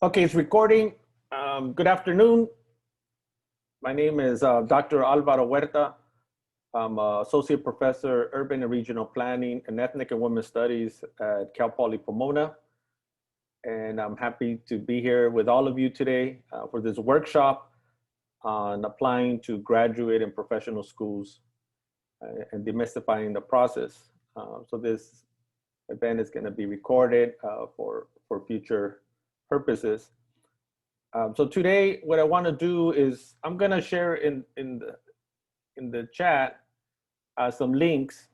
Okay, it's recording. Good afternoon. My name is Dr. Álvaro Huerta. I'm Associate Professor, Urban and Regional Planning and Ethnic and Women's Studies at Cal Poly Pomona. And I'm happy to be here with all of you today for this workshop on applying to graduate and professional schools and demystifying the process. So this event is going to be recorded for future purposes. So today, what I want to do is I'm going to share in the chat some links.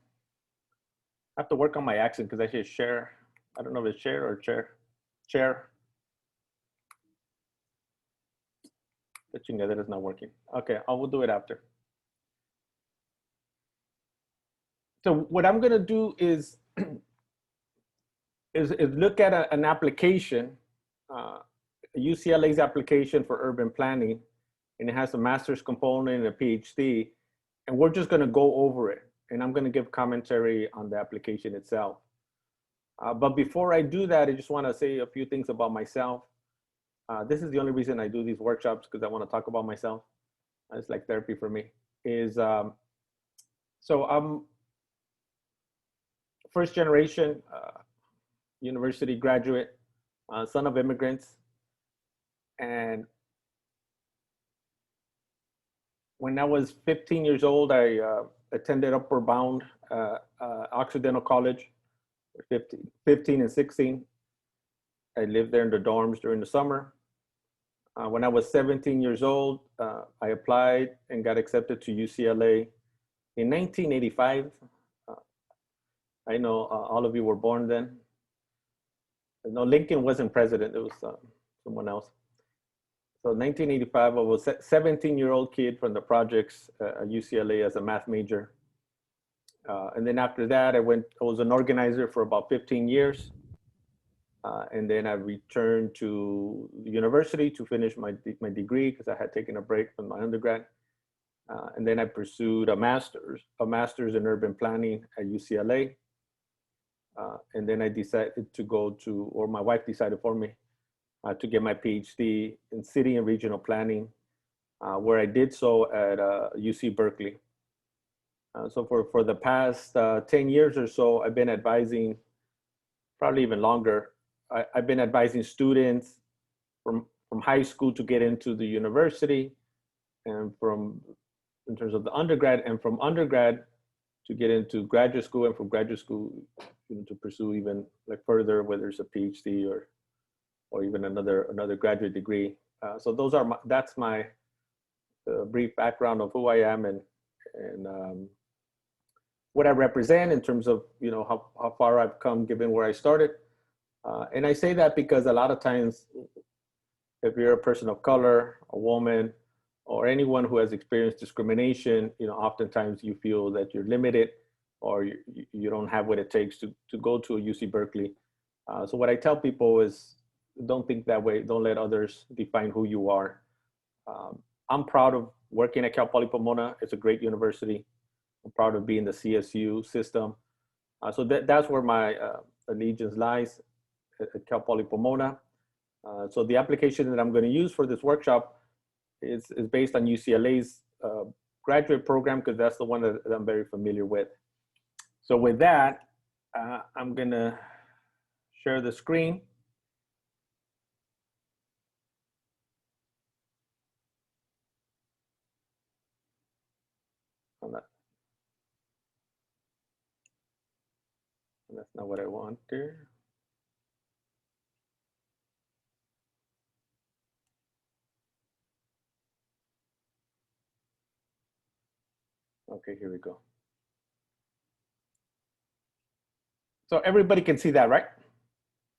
I have to work on my accent because I say share. I don't know if it's share or chair. Share. The chingadera is not working. Okay, I will do it after. So what I'm going to do is look at an application. UCLA's application for urban planning, and it has a master's component and a PhD, and we're just going to go over it, and I'm going to give commentary on the application itself. But before I do that, I just want to say a few things about myself. This is the only reason I do these workshops, because I want to talk about myself. It's like therapy for me. So I'm first generation university graduate, son of immigrants. And when I was 15 years old, I attended Upward Bound Occidental College, 15 and 16. I lived there in the dorms during the summer. When I was 17 years old, I applied and got accepted to UCLA in 1985. I know all of you were born then. No, Lincoln wasn't president, it was someone else. So 1985, I was a 17-year-old kid from the projects at UCLA as a math major. And then after that, I was an organizer for about 15 years. And then I returned to the university to finish my degree because I had taken a break from my undergrad. And then I pursued a master's in urban planning at UCLA. And then I decided to go to, or my wife decided for me, to get my PhD in city and regional planning, where I did so at UC Berkeley. So for the past 10 years or so, I've been advising, probably even longer, I've been advising students from high school to get into the university, and in terms of the undergrad, and from undergrad to get into graduate school, and from graduate school to pursue even like further, whether it's a PhD or even another graduate degree. So that's my brief background of who I am and what I represent in terms of how far I've come given where I started. And I say that because a lot of times, if you're a person of color, a woman, or anyone who has experienced discrimination, oftentimes you feel that you're limited or you don't have what it takes to go to a UC Berkeley. So what I tell people is, don't think that way. Don't let others define who you are. I'm proud of working at Cal Poly Pomona. It's a great university. I'm proud of being in the CSU system. So that's where my allegiance lies, at Cal Poly Pomona. So the application that I'm going to use for this workshop is based on UCLA's graduate program, because that's the one that I'm very familiar with. So with that, I'm going to share the screen. That's not what I want there. Okay, here we go. So everybody can see that, right?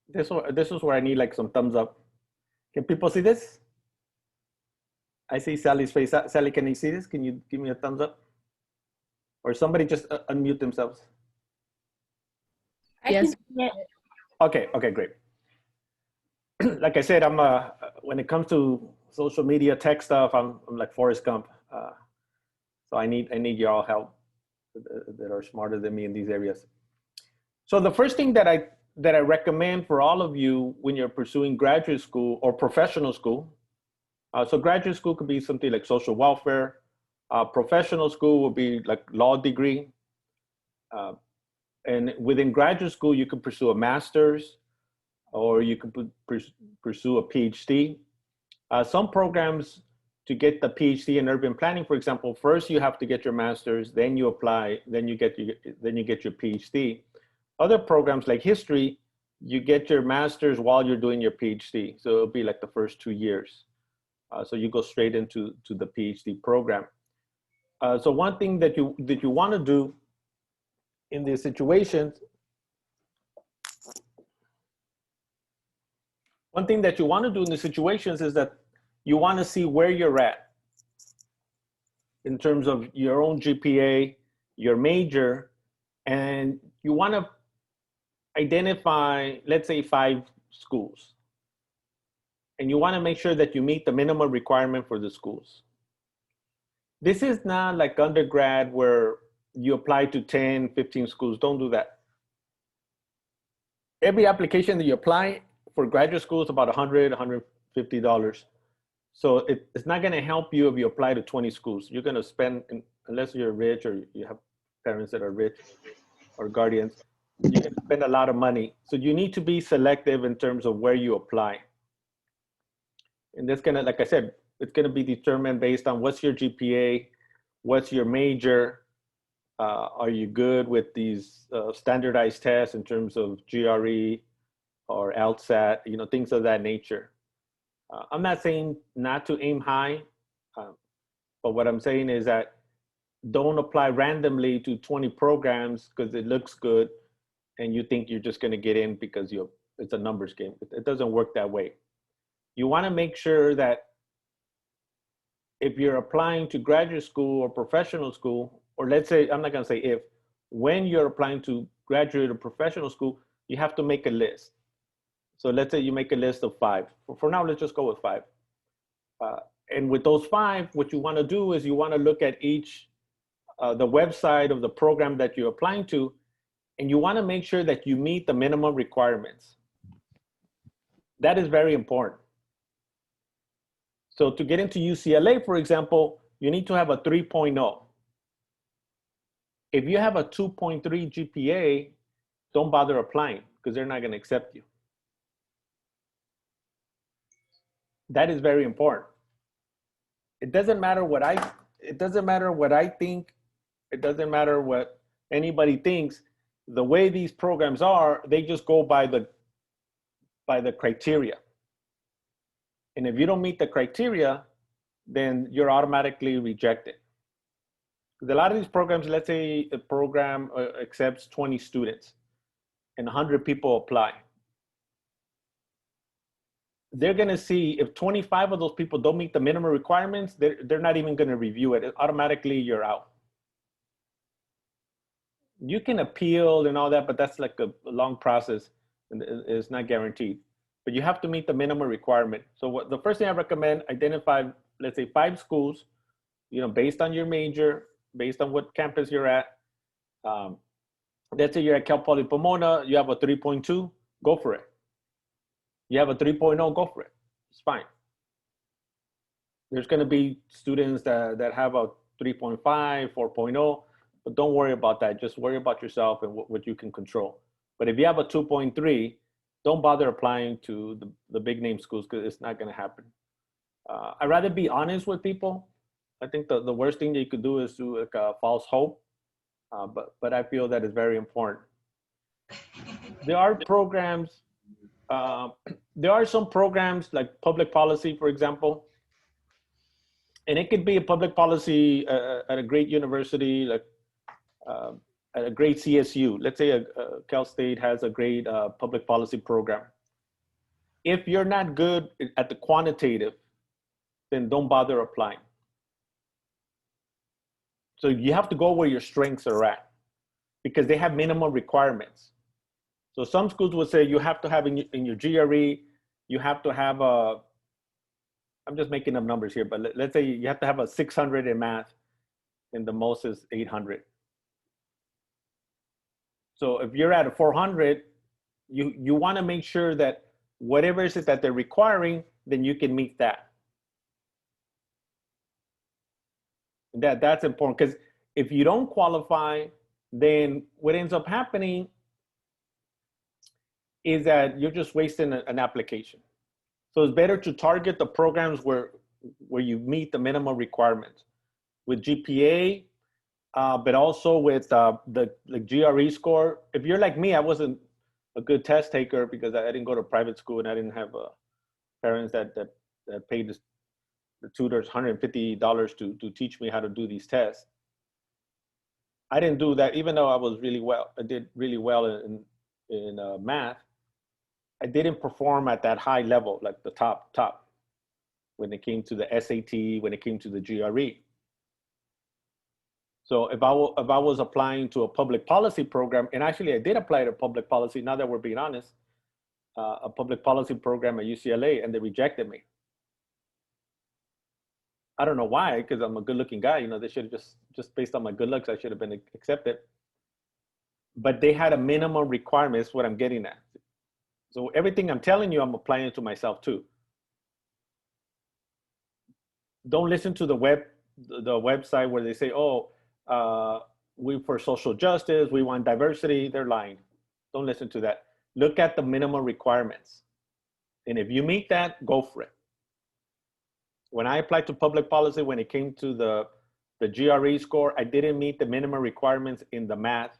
This is where I need like some thumbs up. Can people see this? I see Sally's face. Sally, can you see this? Can you give me a thumbs up? Or somebody just unmute themselves. Yes. Okay, great. Like I said, I'm when it comes to social media tech stuff, I'm like Forrest Gump. So I need y'all help that are smarter than me in these areas. So the first thing that that I recommend for all of you when you're pursuing graduate school or professional school. So graduate school could be something like social welfare. Professional school would be like law degree. And within graduate school, you could pursue a master's or you could pursue a PhD. Some programs to get the PhD in urban planning, for example, first you have to get your master's, then you apply, then you get your PhD. Other programs like history, you get your master's while you're doing your PhD. So it'll be like the first 2 years. So you go straight into the PhD program. So one thing that you want to do in these situations, is that you want to see where you're at in terms of your own GPA, your major, and you want to identify, let's say, 5 schools. And you want to make sure that you meet the minimum requirement for the schools. This is not like undergrad where you apply to 10, 15 schools. Don't do that. Every application that you apply for graduate school is about $100, $150. So it's not going to help you if you apply to 20 schools. You're going to spend, unless you're rich or you have parents that are rich or guardians, you're going to spend a lot of money. So you need to be selective in terms of where you apply. And that's going to, like I said, it's going to be determined based on what's your GPA, what's your major, are you good with these standardized tests in terms of GRE or LSAT, things of that nature. I'm not saying not to aim high, but what I'm saying is that don't apply randomly to 20 programs because it looks good and you think you're just going to get in because it's a numbers game. It doesn't work that way. You want to make sure that if you're applying to graduate school or professional school, or let's say, I'm not going to say if, when you're applying to graduate or professional school, you have to make a list. So let's say you make a list of 5. For now, let's just go with 5. And with those 5, what you want to do is you want to look at each, the website of the program that you're applying to, and you want to make sure that you meet the minimum requirements. That is very important. So to get into UCLA, for example, you need to have a 3.0. If you have a 2.3 GPA, don't bother applying because they're not going to accept you. That is very important. It doesn't matter what I think. It doesn't matter what anybody thinks. The way these programs are, they just go by the criteria. And if you don't meet the criteria, then you're automatically rejected. Because a lot of these programs, let's say a program accepts 20 students and 100 people apply. They're going to see if 25 of those people don't meet the minimum requirements, they're not even going to review it. Automatically, you're out. You can appeal and all that, but that's like a long process and it's not guaranteed. But you have to meet the minimum requirement. So the first thing I recommend, identify, let's say 5 schools, based on your major, based on what campus you're at. Let's say you're at Cal Poly Pomona, you have a 3.2, go for it. You have a 3.0, go for it. It's fine. There's going to be students that have a 3.5, 4.0, but don't worry about that. Just worry about yourself and what you can control. But if you have a 2.3, don't bother applying to the big name schools because it's not going to happen. I'd rather be honest with people. I think the worst thing that you could do is do like a false hope. But I feel that is very important. There are programs, there are some programs like public policy, for example, and it could be a public policy at a great university, like at a great CSU. Let's say Cal State has a great public policy program. If you're not good at the quantitative, then don't bother applying. So you have to go where your strengths are at because they have minimum requirements. So some schools would say you have to have in your GRE, you have to have a, I'm just making up numbers here, but let's say you have to have a 600 in math and the most is 800. So if you're at a 400, You want to make sure that whatever is it that they're requiring, then you can meet that. That's important, because if you don't qualify, then what ends up happening is that you're just wasting an application. So it's better to target the programs where you meet the minimum requirements with GPA, but also with the GRE score. If you're like me, I wasn't a good test taker because I didn't go to private school and I didn't have parents that paid the tutors $150 to teach me how to do these tests. I didn't do that, even though I did really well in math. I didn't perform at that high level, like the top, when it came to the SAT, when it came to the GRE. So if I was applying to a public policy program, and actually I did apply to public policy, now that we're being honest, a public policy program at UCLA, and they rejected me. I don't know why, because I'm a good looking guy. You know, they should have just based on my good looks, I should have been accepted. But they had a minimum requirement, is what I'm getting at. So everything I'm telling you, I'm applying it to myself too. Don't listen to the website where they say, oh, we for social justice, we want diversity. They're lying. Don't listen to that. Look at the minimum requirements. And if you meet that, go for it. When I applied to public policy, when it came to the GRE score, I didn't meet the minimum requirements in the math,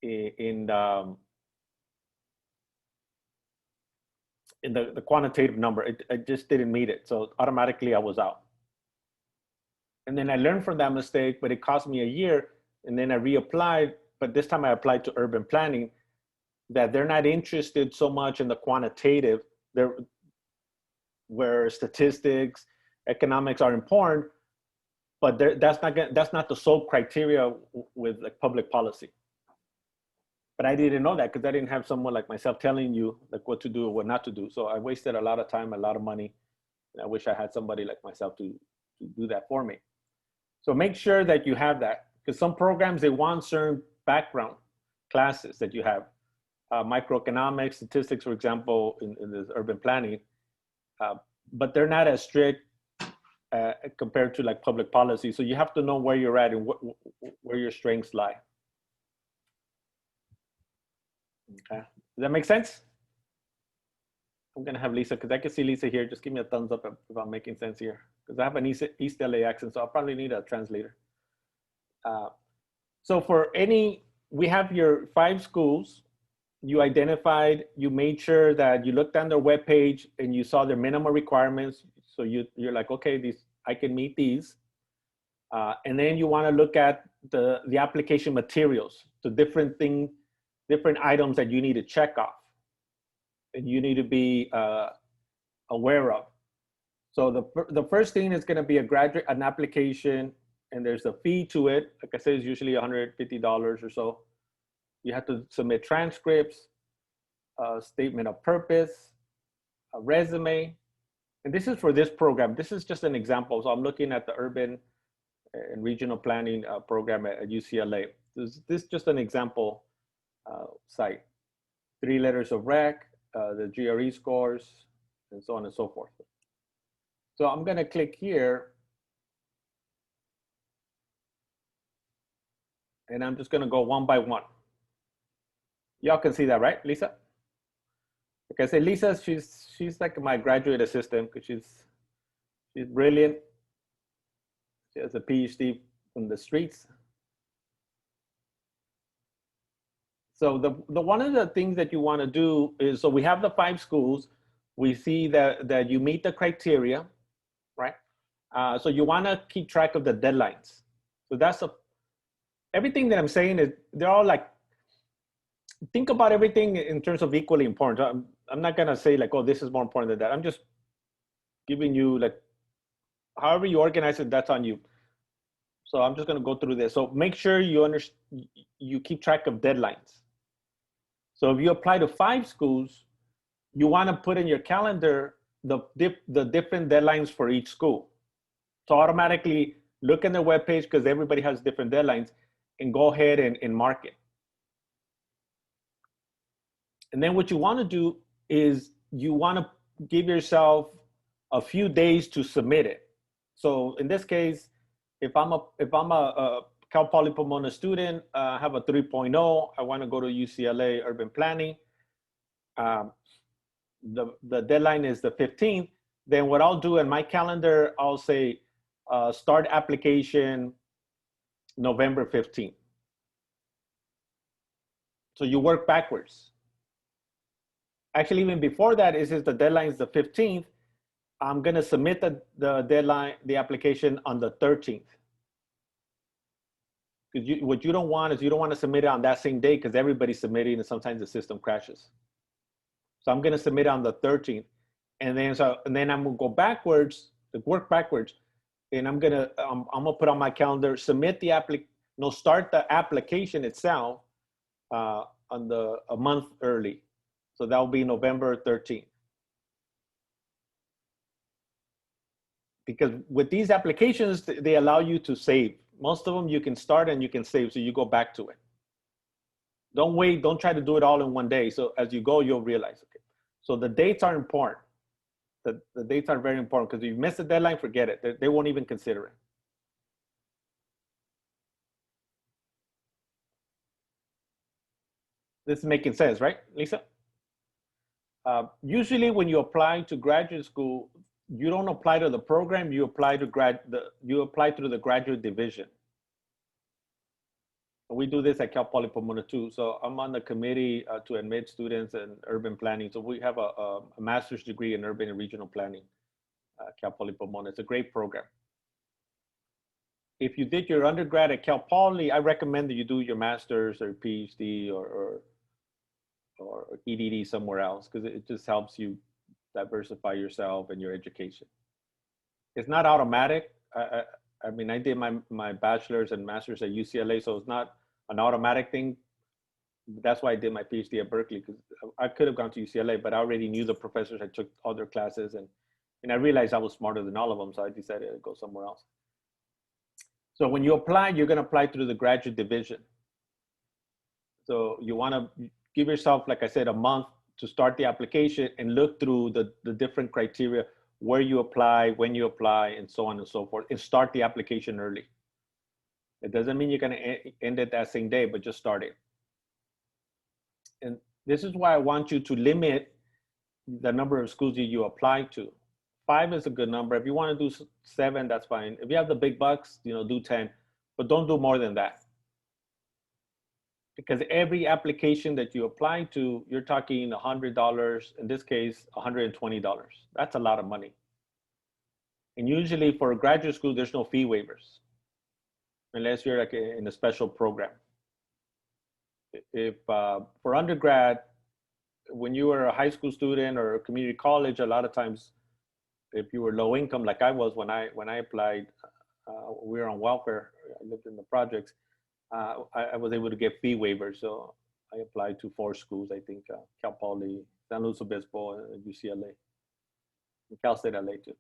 in the quantitative number. I just didn't meet it. So automatically I was out. And then I learned from that mistake, but it cost me a year. And then I reapplied, but this time I applied to urban planning, that they're not interested so much in the quantitative, where statistics, economics are important, but that's not the sole criteria with like public policy. But I didn't know that because I didn't have someone like myself telling you like what to do or what not to do. So I wasted a lot of time, a lot of money. And I wish I had somebody like myself to do that for me. So make sure that you have that, because some programs, they want certain background classes that you have. Microeconomics, statistics, for example, in this urban planning, but they're not as strict compared to like public policy. So you have to know where you're at and where your strengths lie. Okay, does that make sense? I'm gonna have Lisa, because I can see Lisa here. Just give me a thumbs up if I'm making sense here, because I have an East LA accent, so I'll probably need a translator. So we have your 5 schools. You identified, you made sure that you looked on their webpage and you saw their minimum requirements. So you're like, okay, I can meet these. And then you want to look at the application materials, the different items that you need to check off and you need to be aware of. So the first thing is going to be an application, and there's a fee to it. Like I said, it's usually $150 or so. You have to submit transcripts, a statement of purpose, a resume. And this is for this program. This is just an example. So I'm looking at the urban and regional planning program at UCLA. This is just an example site. 3 letters of rec, the GRE scores, and so on and so forth. So I'm going to click here. And I'm just going to go one by one. Y'all can see that, right, Lisa? Like I said, Lisa, she's like my graduate assistant because she's brilliant. She has a PhD from the streets. So the one of the things that you want to do is, so we have the 5 schools. We see that you meet the criteria, right? So you want to keep track of the deadlines. So everything that I'm saying is, they're all like, think about everything in terms of equally important. I'm not gonna say like, oh, this is more important than that. I'm just giving you like, however you organize it, that's on you. So I'm just gonna go through this. So make sure you keep track of deadlines. So if you apply to 5 schools, you wanna put in your calendar the different deadlines for each school. So automatically look in the webpage, because everybody has different deadlines, and go ahead and mark it. And then what you want to do is you want to give yourself a few days to submit it. So in this case, if I'm a Cal Poly Pomona student, I have a 3.0, I want to go to UCLA urban planning. The deadline is the 15th. Then what I'll do in my calendar, I'll say start application November 15th. So you work backwards. Actually, even before that, is the deadline is the 15th. I'm going to submit the deadline, the application on the 13th. Because what you don't want is you don't want to submit it on that same day because everybody's submitting and sometimes the system crashes. So I'm going to submit it on the 13th. And then I'm going to go backwards, work backwards. And I'm going to put on my calendar, submit the start the application itself a month early. So that will be November 13th. Because with these applications, they allow you to save. Most of them you can start and you can save, so you go back to it. Don't wait, don't try to do it all in one day. So as you go, you'll realize, okay. So the dates are important. The dates are very important because if you miss the deadline, forget it. They won't even consider it. This is making sense, right, Lisa? Usually when you apply to graduate school, you don't apply to the program, you apply to through the graduate division. We do this at Cal Poly Pomona too. So I'm on the committee to admit students in urban planning. So we have a master's degree in urban and regional planning at Cal Poly Pomona. It's a great program. If you did your undergrad at Cal Poly, I recommend that you do your master's or Ph.D. or EDD somewhere else because it just helps you diversify yourself and your education. It's not automatic. I mean, I did my bachelor's and master's at UCLA, so it's not an automatic thing. That's why I did my PhD at Berkeley, because I could have gone to UCLA, but I already knew the professors. I took other classes, and I realized I was smarter than all of them, so I decided to go somewhere else. So when you apply, you're going to apply through the graduate division. So you want to give yourself, like I said, a month to start the application and look through the different criteria, where you apply, when you apply, and so on and so forth, and start the application early. It doesn't mean you're going to end it that same day, but just start it. And this is why I want you to limit the number of schools that you apply to. 5 is a good number. If you want to do 7, that's fine. If you have the big bucks, do 10, but don't do more than that. Because every application that you apply to, you're talking $100, in this case, $120. That's a lot of money. And usually for a graduate school, there's no fee waivers, unless you're like in a special program. If for undergrad, when you were a high school student or a community college, a lot of times, if you were low income, like I was when I applied, we were on welfare, I lived in the projects, I was able to get fee waivers. So I applied to 4 schools, I think, Cal Poly, San Luis Obispo, and UCLA, and Cal State LA too.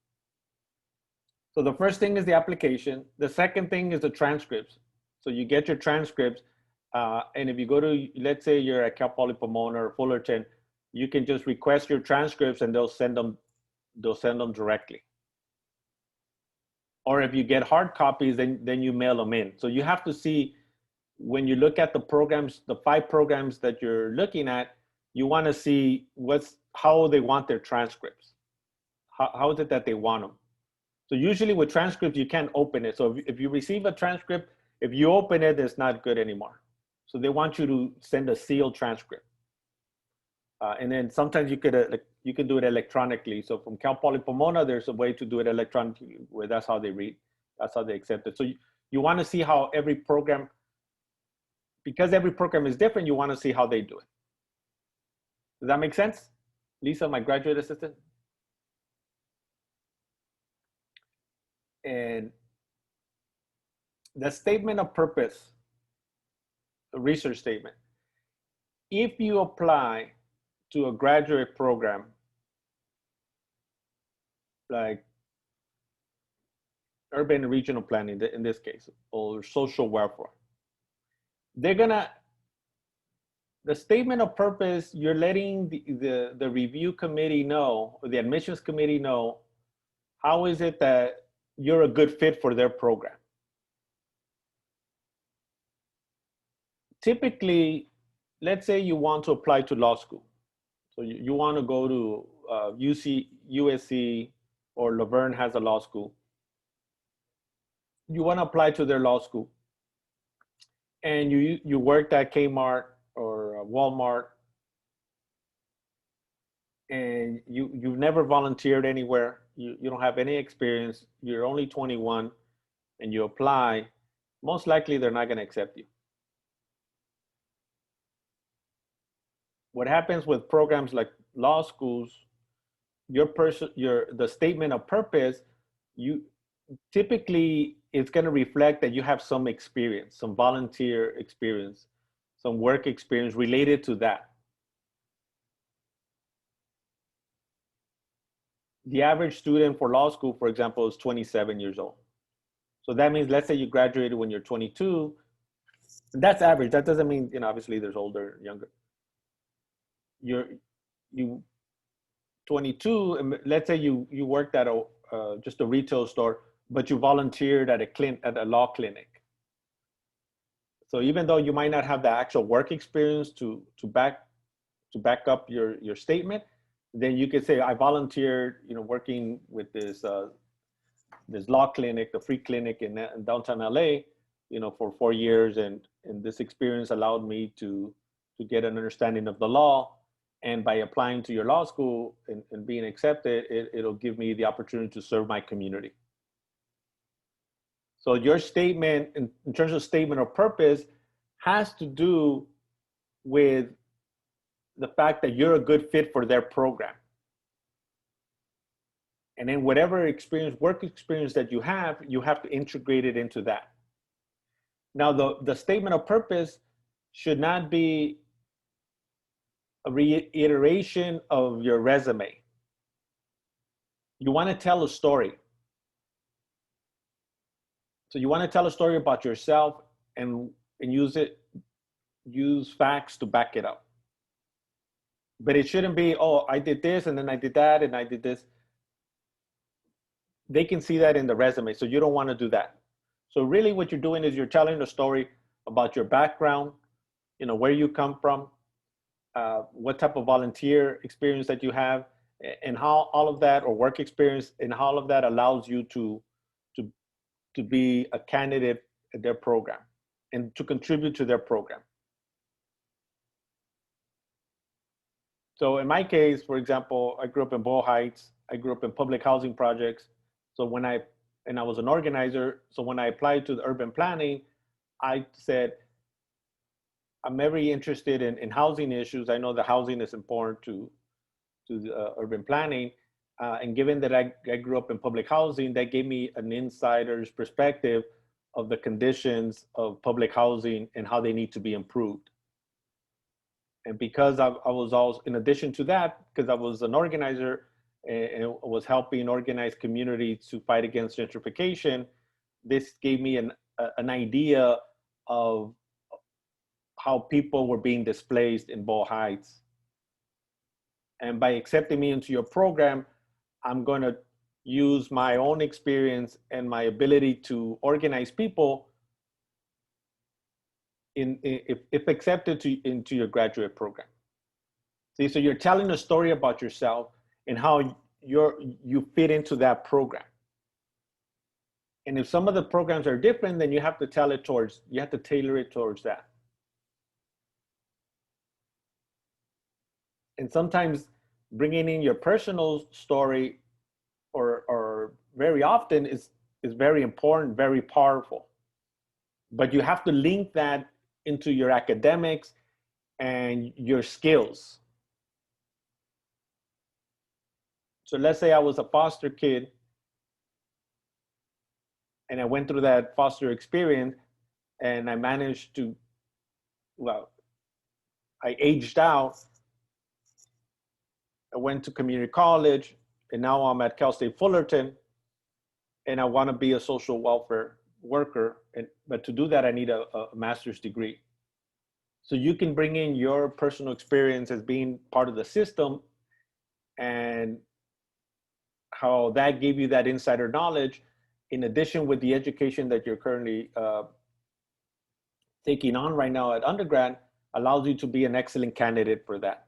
So the first thing is the application. The second thing is the transcripts. So you get your transcripts, and if you go to, let's say you're at Cal Poly Pomona or Fullerton, you can just request your transcripts and they'll send them directly. Or if you get hard copies, then you mail them in. So you have to see, when you look at the programs, the 5 programs that you're looking at, you want to see how they want their transcripts. How is it that they want them? So usually with transcripts, you can't open it. So if you receive a transcript, if you open it, it's not good anymore. So they want you to send a sealed transcript. And then sometimes you can do it electronically. So from Cal Poly Pomona, there's a way to do it electronically, where that's how they read, that's how they accept it. So you want to see how every program, because every program is different, you want to see how they do it. Does that make sense? Lisa, my graduate assistant? And the statement of purpose, the research statement. If you apply to a graduate program, like urban and regional planning in this case, or social welfare, they're gonna The statement of purpose, you're letting the review committee know, or the admissions committee know, how is it that you're a good fit for their program. Typically, let's say you want to apply to law school. So you want to go to USC, or Laverne has a law school. You want to apply to their law school. And you worked at Kmart or Walmart, and you've never volunteered anywhere. You don't have any experience. You're only 21 and you apply, most likely they're not going to accept you. What happens with programs like law schools, the statement of purpose, you typically it's going to reflect that you have some experience, some volunteer experience, some work experience related to that. The average student for law school, for example, is 27 years old. So that means, let's say you graduated when you're 22. That's average. That doesn't mean, obviously there's older, younger. You 22, and let's say you worked at just a retail store, but you volunteered at a law clinic. So even though you might not have the actual work experience to back up your statement, then you could say, I volunteered, working with this law clinic, the free clinic in downtown LA, for 4 years, and this experience allowed me to get an understanding of the law. And by applying to your law school and being accepted, it'll give me the opportunity to serve my community. So your statement, in terms of statement of purpose, has to do with the fact that you're a good fit for their program. And then whatever work experience that you have to integrate it into that. Now, the statement of purpose should not be a reiteration of your resume. You want to tell a story. So you want to tell a story about yourself and use facts to back it up. But it shouldn't be, oh, I did this and then I did that and I did this. They can see that in the resume, so you don't want to do that. So really what you're doing is you're telling a story about your background, where you come from, what type of volunteer experience that you have, and how all of that, or work experience, and how all of that allows you to be a candidate at their program and to contribute to their program. So in my case, for example, I grew up in Boyle Heights. I grew up in public housing projects. So I was an organizer. So when I applied to the urban planning, I said, I'm very interested in housing issues. I know that housing is important to the urban planning. And given that I grew up in public housing, that gave me an insider's perspective of the conditions of public housing and how they need to be improved. And because I was also, in addition to that, because I was an organizer and was helping organize communities to fight against gentrification, this gave me an idea of how people were being displaced in Boyle Heights. And by accepting me into your program, I'm going to use my own experience and my ability to organize people if accepted into your graduate program. See, so you're telling a story about yourself and how you fit into that program. And if some of the programs are different, then you have to tailor it towards that. And sometimes bringing in your personal story or very often is very important, very powerful. But you have to link that into your academics and your skills. So let's say I was a foster kid and I went through that foster experience and I managed to, I aged out. I went to community college and now I'm at Cal State Fullerton and I want to be a social welfare worker. But to do that, I need a master's degree. So you can bring in your personal experience as being part of the system and how that gave you that insider knowledge, in addition with the education that you're currently taking on right now at undergrad, allows you to be an excellent candidate for that.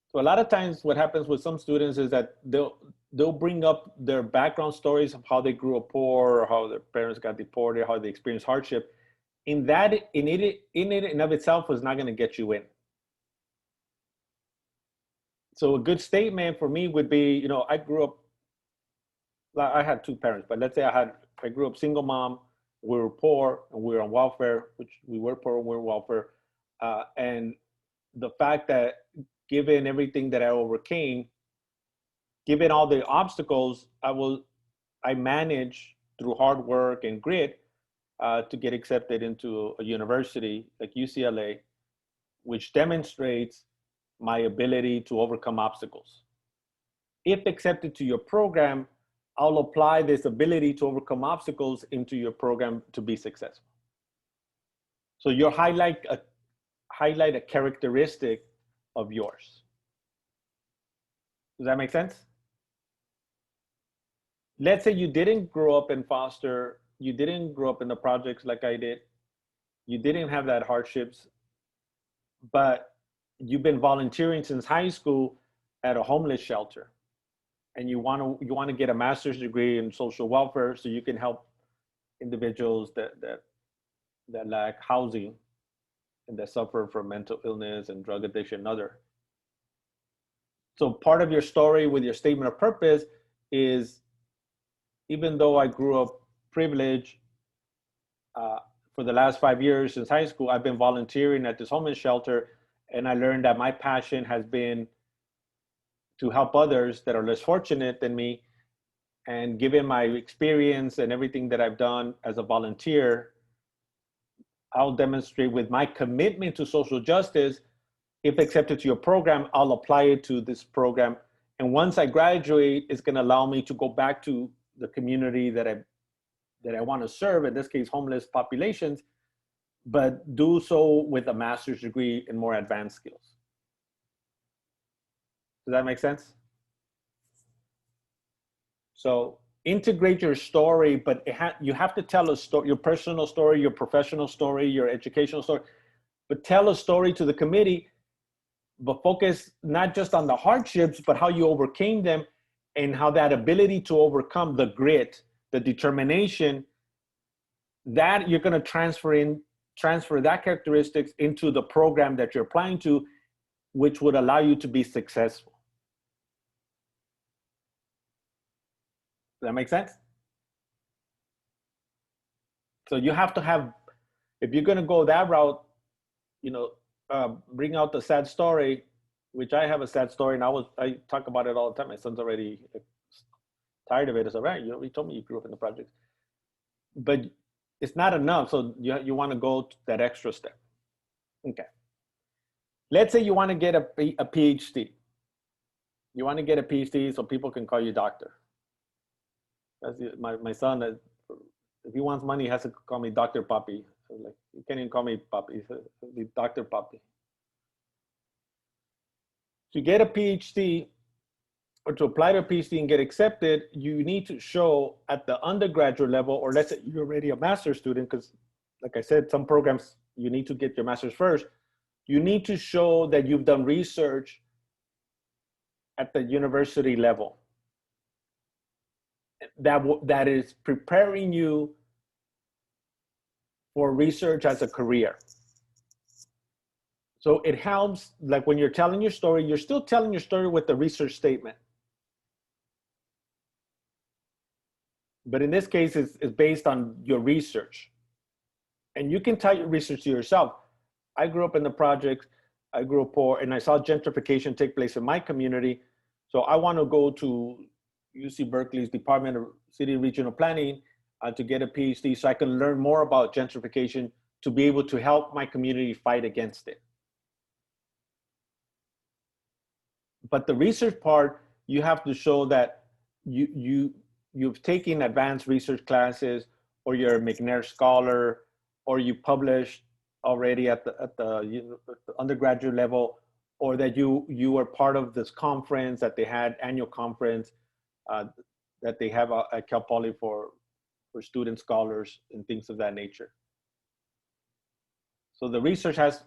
So a lot of times what happens with some students is that they'll bring up their background stories of how they grew up poor, or how their parents got deported, how they experienced hardship. In it and of itself is not going to get you in. So a good statement for me would be, you know, I grew up, I had two parents, but let's say I grew up single mom, we were poor and we were on welfare, which we were poor and we were on welfare. And the fact that given everything that I overcame, given all the obstacles, I managed through hard work and grit to get accepted into a university like UCLA, which demonstrates my ability to overcome obstacles. If accepted to your program, I'll apply this ability to overcome obstacles into your program to be successful. So you highlight a characteristic of yours. Does that make sense? Let's say you didn't grow up in foster, you didn't grow up in the projects like I did, you didn't have that hardships, but you've been volunteering since high school at a homeless shelter, and you want to get a master's degree in social welfare so you can help individuals that lack housing and that suffer from mental illness and drug addiction and other. So part of your story with your statement of purpose is, even though I grew up privileged, for the last 5 years since high school, I've been volunteering at this homeless shelter, and I learned that my passion has been to help others that are less fortunate than me. And given my experience and everything that I've done as a volunteer, I'll demonstrate with my commitment to social justice. If accepted to your program, I'll apply it to this program. And once I graduate, it's going to allow me to go back to the community that I want to serve, in this case, homeless populations, but do so with a master's degree in more advanced skills. Does that make sense? So integrate your story, but you have to tell a story, your personal story, your professional story, your educational story, but tell a story to the committee, but focus not just on the hardships, but how you overcame them and how that ability to overcome, the grit, the determination, that you're going to transfer that characteristics into the program that you're applying to, which would allow you to be successful. Does that make sense? So you have to have, if you're going to go that route, you know, bring out the sad story, which I have a sad story, and I talk about it all the time. My son's already tired of it. It's all right. You already told me you grew up in the projects, but it's not enough. So you want to go to that extra step. Okay. Let's say you want to get a PhD. You want to get a PhD so people can call you doctor. That's my son, if he wants money, he has to call me Dr. Papi. Like, you can't even call me Papi, he's Dr. Papi. To get a PhD, or to apply to a PhD and get accepted, you need to show at the undergraduate level, or let's say you're already a master's student, because like I said, some programs, you need to get your master's first. You need to show that you've done research at the university level. That is preparing you for research as a career. So it helps, like when you're telling your story, you're still telling your story with the research statement. But in this case, it's based on your research. And you can tell your research to yourself. I grew up in the projects, I grew up poor, and I saw gentrification take place in my community. So I want to go to UC Berkeley's Department of City and Regional Planning to get a PhD so I can learn more about gentrification to be able to help my community fight against it. But the research part, you have to show that you've taken advanced research classes, or you're a McNair scholar, or you published already at the undergraduate level, or that you were part of this conference that they had, annual conference that they have at Cal Poly for student scholars and things of that nature. So the research has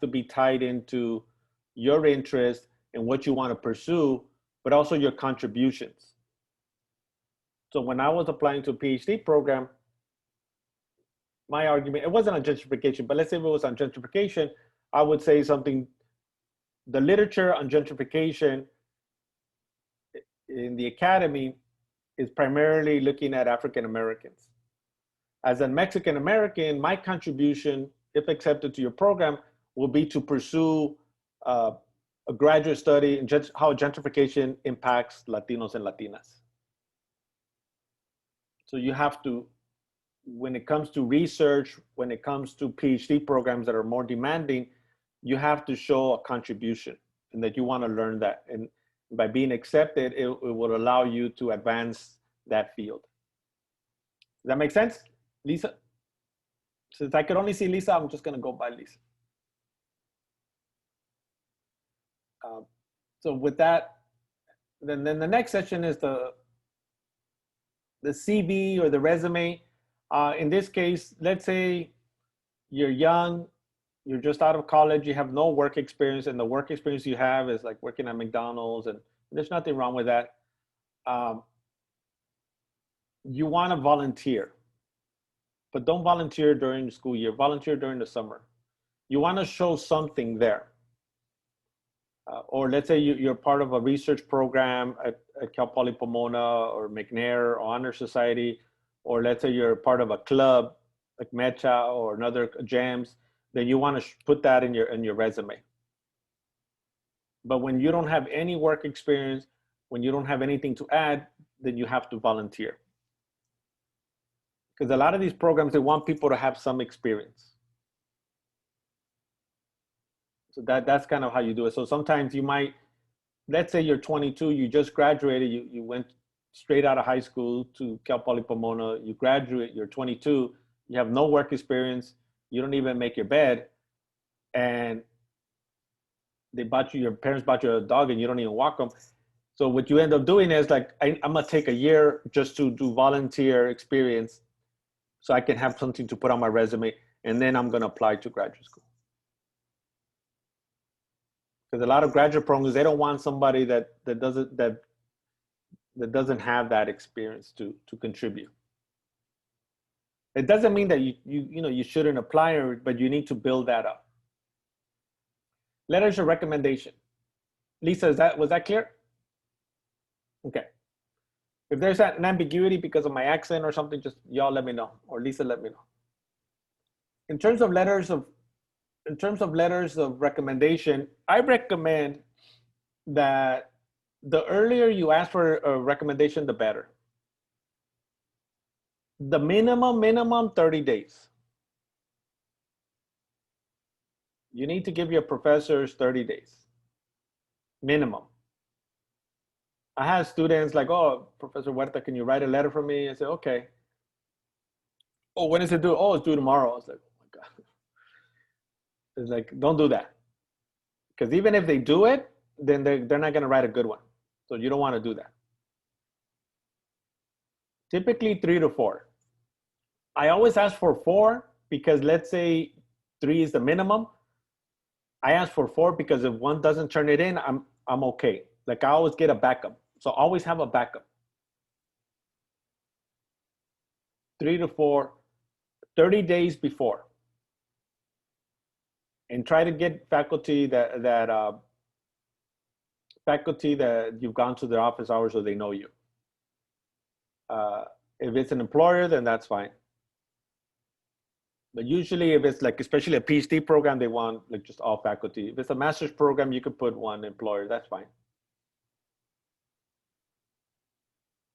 to be tied into your interest and what you want to pursue, but also your contributions. So when I was applying to a PhD program, my argument, it wasn't on gentrification, but let's say if it was on gentrification, I would say something, the literature on gentrification in the academy is primarily looking at African Americans. As a Mexican American, my contribution, if accepted to your program, will be to pursue a graduate study in how gentrification impacts Latinos and Latinas. So you have to, when it comes to research, when it comes to PhD programs that are more demanding, you have to show a contribution and that you want to learn that. And by being accepted, it will allow you to advance that field. Does that make sense, Lisa? Since I could only see Lisa, I'm just going to go by Lisa. So with that, then the next section is the CV or the resume. In this case, let's say you're young, you're just out of college, you have no work experience, and the work experience you have is like working at McDonald's, and there's nothing wrong with that. You want to volunteer, but don't volunteer during the school year, volunteer during the summer. You want to show something there. Or let's say you're part of a research program at Cal Poly Pomona or McNair or Honor Society, or let's say you're part of a club like Mecha or another jams, then you want to put that in your resume. But when you don't have any work experience, when you don't have anything to add, then you have to volunteer. Because a lot of these programs, they want people to have some experience. So that's kind of how you do it. So sometimes you might, let's say you're 22, you just graduated, you went straight out of high school to Cal Poly Pomona, you graduate, you're 22, you have no work experience, you don't even make your bed, and your parents bought you a dog and you don't even walk them. So what you end up doing is like, I'm gonna take a year just to do volunteer experience so I can have something to put on my resume, and then I'm gonna apply to graduate school. Because a lot of graduate programs, they don't want somebody that doesn't have that experience to contribute. It doesn't mean that you shouldn't apply, but you need to build that up. Letters of recommendation. Lisa, was that clear? Okay. If there's an ambiguity because of my accent or something, just y'all let me know, or Lisa let me know. In terms of letters of recommendation, I recommend that the earlier you ask for a recommendation, the better. The minimum 30 days. You need to give your professors 30 days, minimum. I had students like, oh, Professor Huerta, can you write a letter for me? I said, okay. Oh, when is it due? Oh, it's due tomorrow. I was like, oh my God. It's like, don't do that. Because even if they do it, then they're not going to write a good one. So you don't want to do that. Typically 3 to 4. I always ask for 4 because let's say 3 is the minimum. I ask for 4 because if one doesn't turn it in, I'm okay. Like I always get a backup. So always have a backup. 3 to 4, 30 days before. And try to get faculty that you've gone to their office hours or they know you. If it's an employer, then that's fine. But usually if it's like, especially a PhD program, they want like just all faculty. If it's a master's program, you could put one employer, that's fine.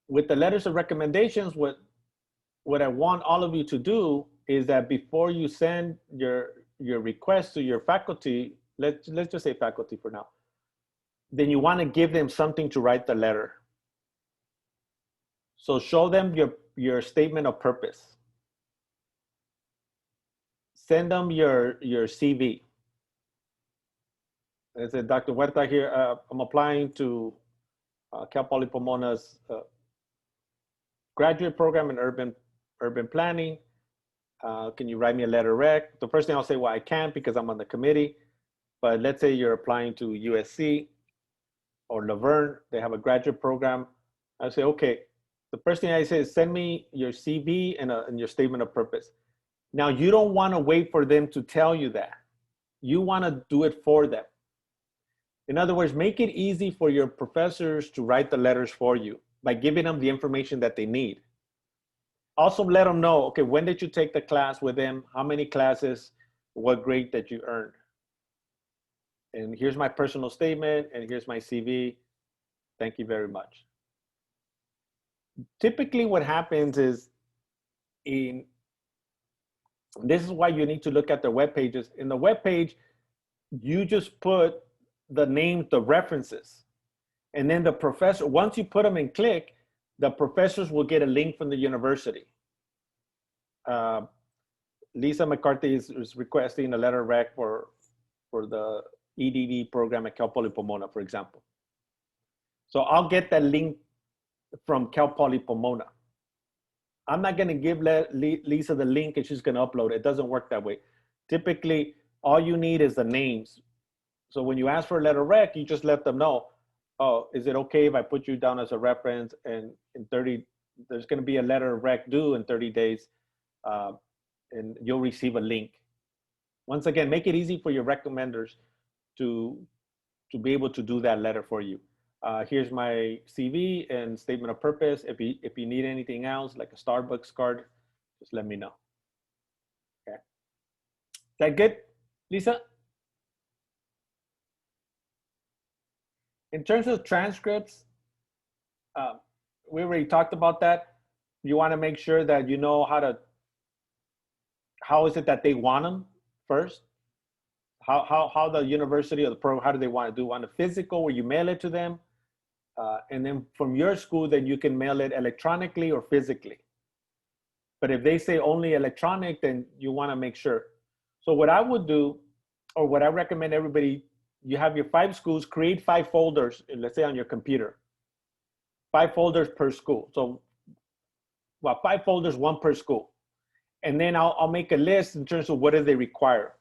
With the letters of recommendations, what I want all of you to do is that before you send your request to your faculty, let's just say faculty for now, then you want to give them something to write the letter. So show them your statement of purpose. send them your CV. I said, Dr. Huerta here, I'm applying to Cal Poly Pomona's graduate program in urban planning. Can you write me a letter rec? The first thing I'll say, well, I can't because I'm on the committee. But let's say you're applying to USC or Laverne, they have a graduate program. I say, okay, the first thing I say is send me your CV and your statement of purpose. Now, you don't want to wait for them to tell you that. You want to do it for them. In other words, make it easy for your professors to write the letters for you by giving them the information that they need. Also let them know, okay, when did you take the class with them? How many classes? What grade that you earned? And here's my personal statement, and here's my CV. Thank you very much. Typically what happens is, this is why you need to look at their web pages. In the web page, you just put the names, the references. And then the professor, once you put them in click, the professors will get a link from the university. Lisa McCarthy is requesting a letter rec for the EDD program at Cal Poly Pomona, for example. So I'll get that link from Cal Poly Pomona. I'm not gonna give Lisa the link and she's gonna upload it. It doesn't work that way. Typically, all you need is the names. So when you ask for a letter rec, you just let them know, oh, is it okay if I put you down as a reference, and there's gonna be a letter rec due in 30 days, and you'll receive a link. Once again, make it easy for your recommenders to be able to do that letter for you. Here's my CV and statement of purpose. If you need anything else, like a Starbucks card, just let me know. Okay. Is that good, Lisa? In terms of transcripts, we already talked about that. You want to make sure that you know how is it that they want them first? How the university or the program, how do they want to do on a physical where you mail it to them? And then from your school, then you can mail it electronically or physically. But if they say only electronic, then you want to make sure. So what I would do, or what I recommend everybody, you have your 5 schools, create 5 folders, let's say on your computer, 5 folders per school. So, well, 5 folders, 1 per school. And then I'll make a list in terms of what do they require.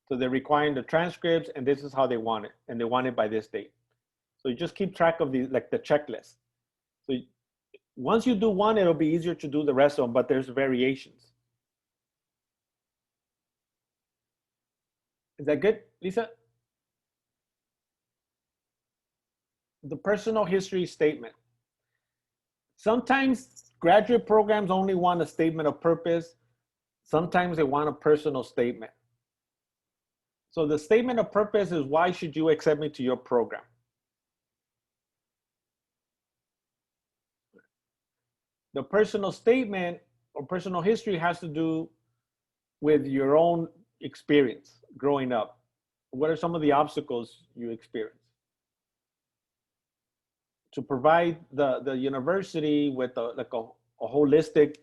So they're requiring the transcripts, and this is how they want it, and they want it by this date. So you just keep track of these, like the checklist. So once you do one, it'll be easier to do the rest of them, but there's variations. Is that good, Lisa? The personal history statement. Sometimes graduate programs only want a statement of purpose. Sometimes they want a personal statement. So the statement of purpose is, why should you accept me to your program? The personal statement or personal history has to do with your own experience growing up. What are some of the obstacles you experienced? To provide the university with a holistic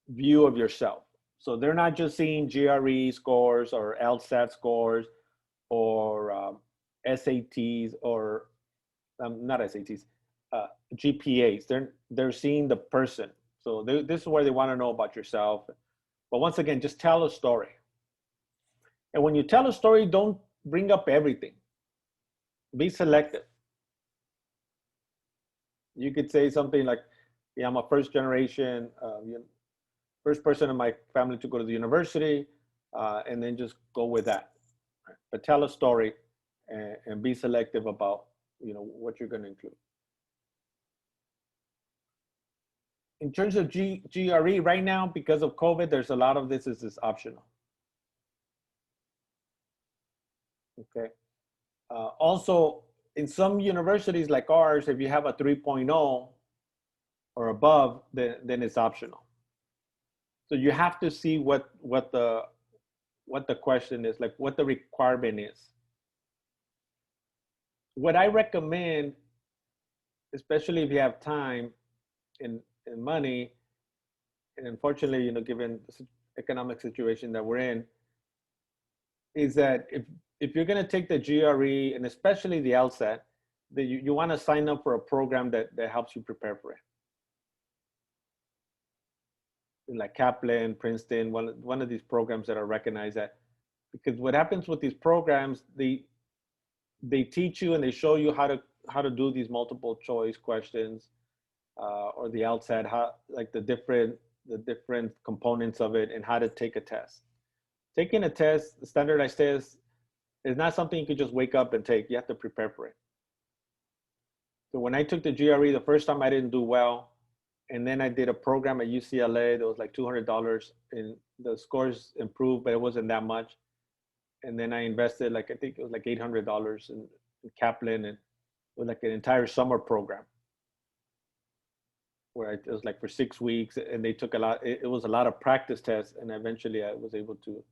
view of yourself. So they're not just seeing GRE scores or LSAT scores or SATs or not SATs, GPAs. They're seeing the person. So this is where they want to know about yourself. But once again, just tell a story. And when you tell a story, don't bring up everything. Be selective. You could say something like, yeah, I'm a first generation, first person in my family to go to the university, and then just go with that. Right? But tell a story and be selective about what you're going to include. In terms of GRE, right now, because of COVID, there's a lot of this is optional. Okay. Also, in some universities like ours, if you have a 3.0 or above, then it's optional. So you have to see what the question is, like what the requirement is. What I recommend, especially if you have time and money, and unfortunately, given economic situation that we're in, is that if you're going to take the GRE and especially the LSAT, that you want to sign up for a program that helps you prepare for it. Like Kaplan, Princeton, one of these programs that are recognized that, because what happens with these programs, they teach you and they show you how to do these multiple choice questions, or the LSAT, how, like the different components of it, and how to take a test. Taking a test, a standardized test, is not something you could just wake up and take. You have to prepare for it. So when I took the GRE, the first time I didn't do well, and then I did a program at UCLA that was like $200, and the scores improved, but it wasn't that much. And then I invested, like, I think it was like $800 in Kaplan, and it was like an entire summer program where it was like for 6 weeks, and they took a lot. It was a lot of practice tests, and eventually I was able to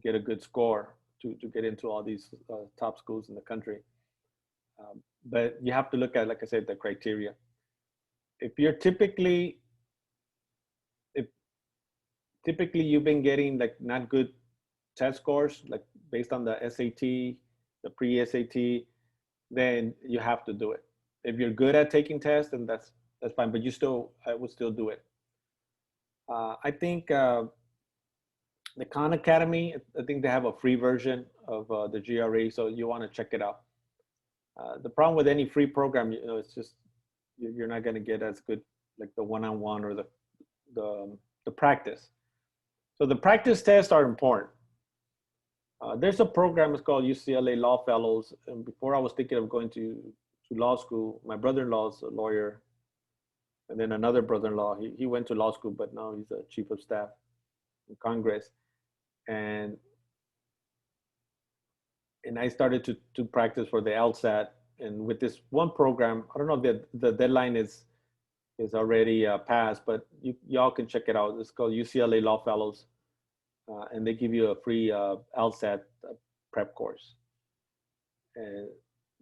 get a good score to get into all these top schools in the country. But you have to look at, like I said, the criteria. If you're typically you've been getting like not good test scores, like based on the SAT, the pre-SAT, then you have to do it. If you're good at taking tests, then that's fine, but I would still do it. I think the Khan Academy, I think they have a free version of the GRE, so you want to check it out. The problem with any free program, it's just you're not going to get as good, like the one-on-one or the practice. So the practice tests are important. There's a program, it's called UCLA Law Fellows, and before I was thinking of going to law school, my brother-in-law is a lawyer, and then another brother-in-law, he went to law school, but now he's a chief of staff in Congress. And I started to practice for the LSAT. And with this one program, I don't know if the deadline is already passed, but y'all can check it out. It's called UCLA Law Fellows. And they give you a free LSAT prep course. And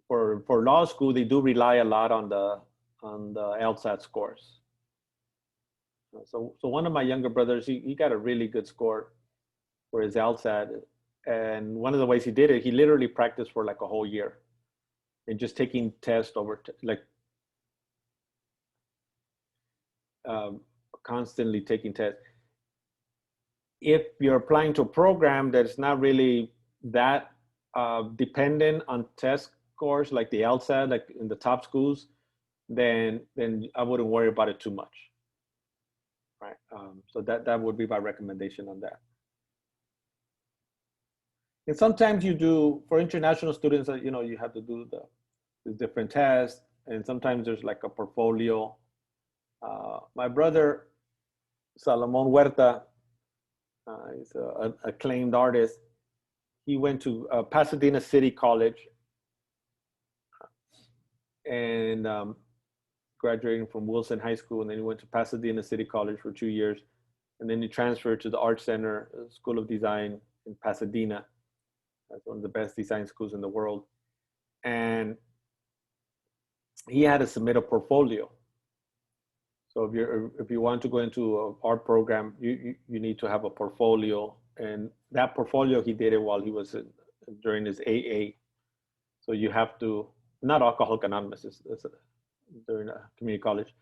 for law school, they do rely a lot on the LSAT scores. So one of my younger brothers, he got a really good score for his LSAT. And one of the ways he did it, he literally practiced for like a whole year and just taking tests constantly taking tests. If you're applying to a program that's not really that dependent on test scores, like the LSAT, like in the top schools, then I wouldn't worry about it too much, right? So that would be my recommendation on that. And sometimes you do, for international students, you have to do the different tests, and sometimes there's like a portfolio. My brother, Salomon Huerta, he's an acclaimed artist. He went to Pasadena City College and graduating from Wilson High School, and then he went to Pasadena City College for 2 years, and then he transferred to the Art Center School of Design in Pasadena. That's one of the best design schools in the world. And he had to submit a portfolio. So if you want to go into an art program, you need to have a portfolio. And that portfolio, he did it while he was during his AA. So you have to, not Alcoholics Anonymous, it's during a community college.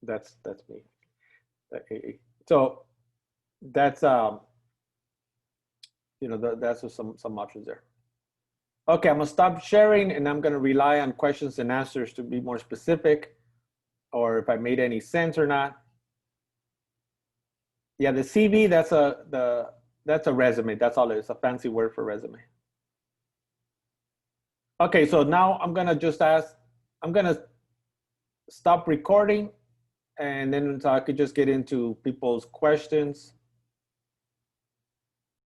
That's me, AA. So that's that's some options there. Okay, I'm gonna stop sharing, and I'm gonna rely on questions and answers to be more specific, or if I made any sense or not. Yeah, the CV, that's a resume. That's all it is, a fancy word for resume. Okay, so now I'm gonna stop recording, and then so I could just get into people's questions.